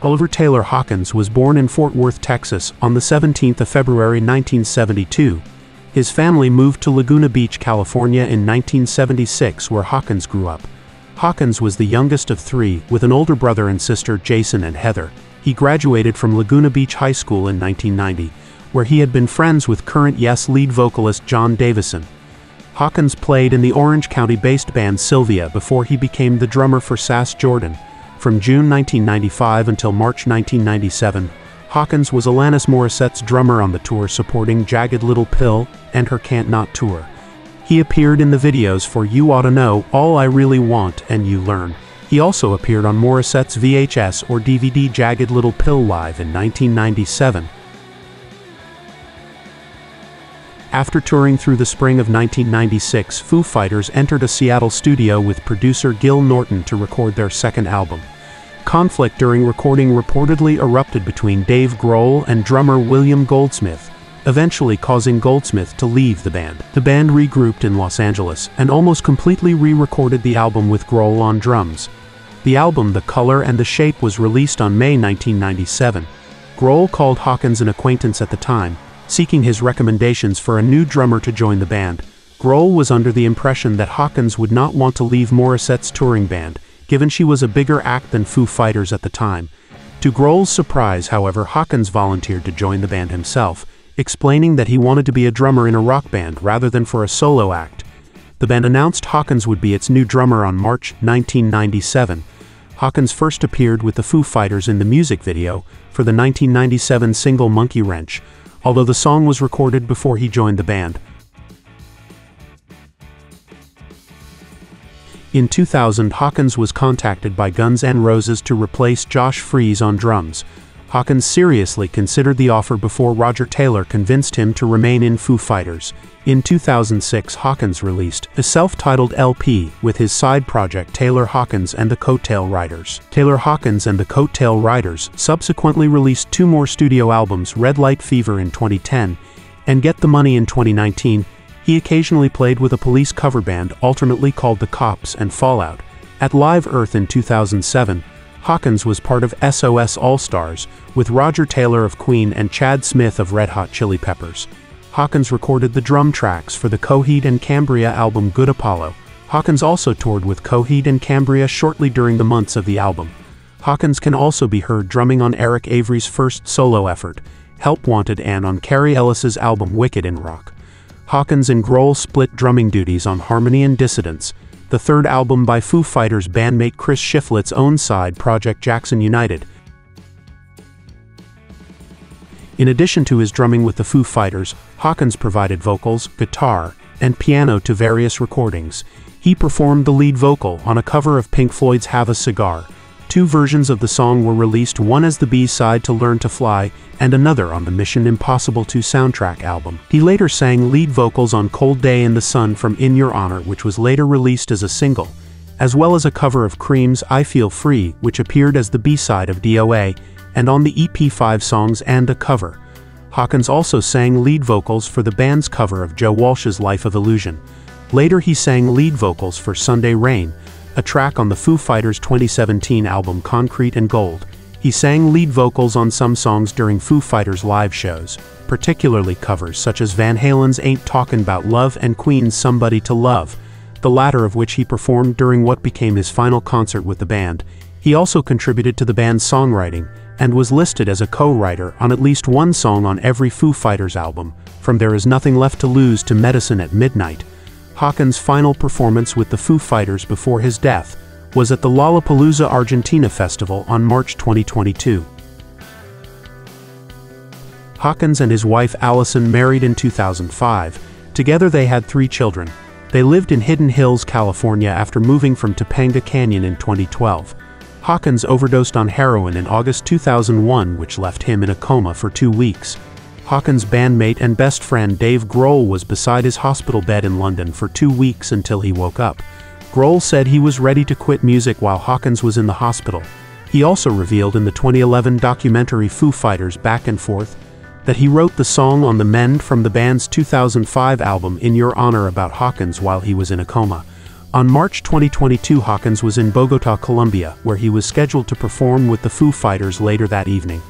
Oliver Taylor Hawkins was born in Fort Worth, Texas, on the 17th of February 1972. His family moved to Laguna Beach, California in 1976, where Hawkins grew up. Hawkins was the youngest of three, with an older brother and sister, Jason and Heather. He graduated from Laguna Beach High School in 1990, where he had been friends with current Yes lead vocalist Jon Davison. Hawkins played in the Orange County-based band Sylvia before he became the drummer for Sass Jordan. From June 1995 until March 1997, Hawkins was Alanis Morissette's drummer on the tour supporting Jagged Little Pill and her Can't Not tour. He appeared in the videos for You Oughta Know, All I Really Want, and You Learn. He also appeared on Morissette's VHS or DVD Jagged Little Pill Live in 1997. After touring through the spring of 1996, Foo Fighters entered a Seattle studio with producer Gil Norton to record their second album. Conflict during recording reportedly erupted between Dave Grohl and drummer William Goldsmith, eventually causing Goldsmith to leave the band. The band regrouped in Los Angeles and almost completely re-recorded the album with Grohl on drums. The album The Color and the Shape was released on May 1997. Grohl called Hawkins an acquaintance at the time, seeking his recommendations for a new drummer to join the band. Grohl was under the impression that Hawkins would not want to leave Morissette's touring band, given she was a bigger act than Foo Fighters at the time. To Grohl's surprise, however, Hawkins volunteered to join the band himself, explaining that he wanted to be a drummer in a rock band rather than for a solo act. The band announced Hawkins would be its new drummer on March 1997. Hawkins first appeared with the Foo Fighters in the music video for the 1997 single Monkey Wrench, although the song was recorded before he joined the band. In 2000, Hawkins was contacted by Guns N' Roses to replace Josh Freese on drums. Hawkins seriously considered the offer before Roger Taylor convinced him to remain in Foo Fighters. In 2006, Hawkins released a self-titled LP with his side project Taylor Hawkins and the Coattail Riders. Taylor Hawkins and the Coattail Riders subsequently released two more studio albums, Red Light Fever in 2010 and Get the Money in 2019. He occasionally played with a Police cover band alternately called The Cops and Fallout. At Live Earth in 2007, Hawkins was part of SOS All-Stars with Roger Taylor of Queen and Chad Smith of Red Hot Chili Peppers. Hawkins recorded the drum tracks for the Coheed and Cambria album Good Apollo. Hawkins also toured with Coheed and Cambria shortly during the months of the album. Hawkins can also be heard drumming on Eric Avery's first solo effort, Help Wanted, and on Carrie Ellis's album Wicked in Rock. Hawkins and Grohl split drumming duties on Harmony and Dissidence, the third album by Foo Fighters bandmate Chris Shiflett's own side project Jackson United. In addition to his drumming with the Foo Fighters, Hawkins provided vocals, guitar, and piano to various recordings. He performed the lead vocal on a cover of Pink Floyd's Have a Cigar. Two versions of the song were released, one as the B-side to Learn to Fly, and another on the Mission Impossible 2 soundtrack album. He later sang lead vocals on Cold Day in the Sun from In Your Honor, which was later released as a single, as well as a cover of Cream's I Feel Free, which appeared as the B-side of DOA, and on the EP 5 songs and a cover. Hawkins also sang lead vocals for the band's cover of Joe Walsh's Life of Illusion. Later he sang lead vocals for Sunday Rain, a track on the Foo Fighters' 2017 album Concrete and Gold. He sang lead vocals on some songs during Foo Fighters live shows, particularly covers such as Van Halen's Ain't Talkin' About Love and Queen's Somebody to Love, the latter of which he performed during what became his final concert with the band. He also contributed to the band's songwriting, and was listed as a co-writer on at least one song on every Foo Fighters album, from There Is Nothing Left to Lose to Medicine at Midnight. Hawkins' final performance with the Foo Fighters before his death was at the Lollapalooza Argentina Festival on March 2022. Hawkins and his wife Allison married in 2005. Together they had 3 children. They lived in Hidden Hills, California after moving from Topanga Canyon in 2012. Hawkins overdosed on heroin in August 2001, which left him in a coma for 2 weeks. Hawkins' bandmate and best friend Dave Grohl was beside his hospital bed in London for 2 weeks until he woke up. Grohl said he was ready to quit music while Hawkins was in the hospital. He also revealed in the 2011 documentary Foo Fighters Back and Forth that he wrote the song on the mend from the band's 2005 album In Your Honor about Hawkins while he was in a coma. On March 2022, Hawkins was in Bogotá, Colombia, where he was scheduled to perform with the Foo Fighters later that evening.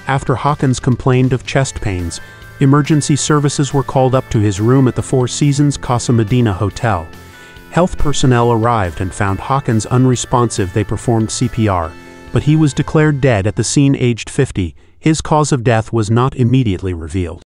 After Hawkins complained of chest pains, emergency services were called up to his room at the Four Seasons Casa Medina Hotel. Health personnel arrived and found Hawkins unresponsive. They performed CPR, but he was declared dead at the scene aged 50. His cause of death was not immediately revealed.